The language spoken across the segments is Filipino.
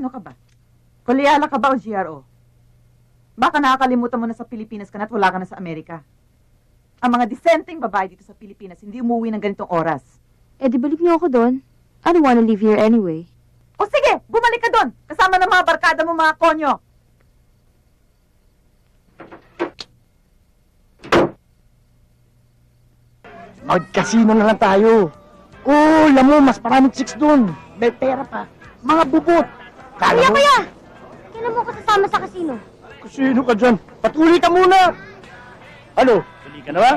Ano ka ba? Koleala ka ba o GRO? Baka nakakalimutan mo na sa Pilipinas ka na at wala ka na sa Amerika. Ang mga disenteng babae dito sa Pilipinas hindi umuwi ng ganitong oras. Eh, di balik niyo ako doon. I don't wanna live here anyway. O sige, bumalik ka doon! Kasama ng mga barkada mo mga konyo! Mag-casino na lang tayo. Oh, alam mo, mas maraming chicks doon. May pera pa. Mga bubot. Kala mo? Kaya! Kailan mo ko sasama sa kasino? Casino ka dyan. Patuloy ka muna. Ano? Tuloy ka na ba?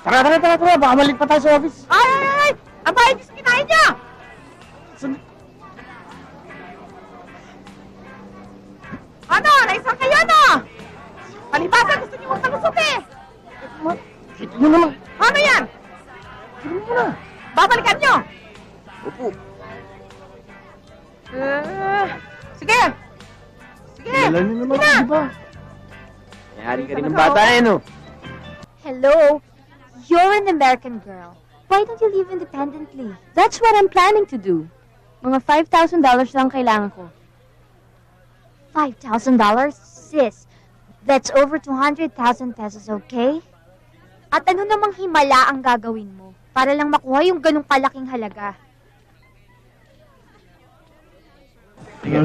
Tara. Baka malit pa tayo sa office. Ay! Ang bahay niyo sa kinain niya! Ano? Naisang kayo na! Palibasa, gusto niyo magpalusot eh! Kita nyo naman. Ano yan? Sige mo muna. Babalikan niyo! Opo. Sige! Sige! Alam nyo naman, Sige na! di ba? Mayari ka rin ng bata eh, no? Hello? You're an American girl. Why don't you live independently? That's what I'm planning to do. Mga $5,000 lang kailangan ko. $5,000? Sis, that's over 200,000 pesos, okay? At ano namang himala ang gagawin mo para lang makuha yung ganong kalaking halaga? Sige.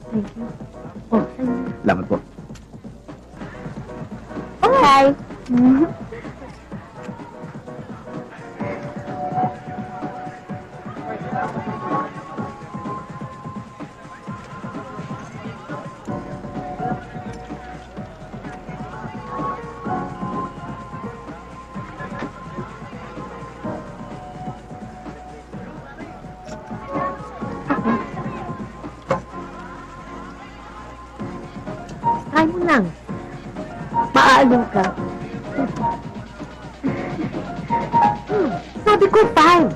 Thank you. Oh, thank you. Salamat po. Hi. Try mo lang. Paalam ka. Sabi ko, fine.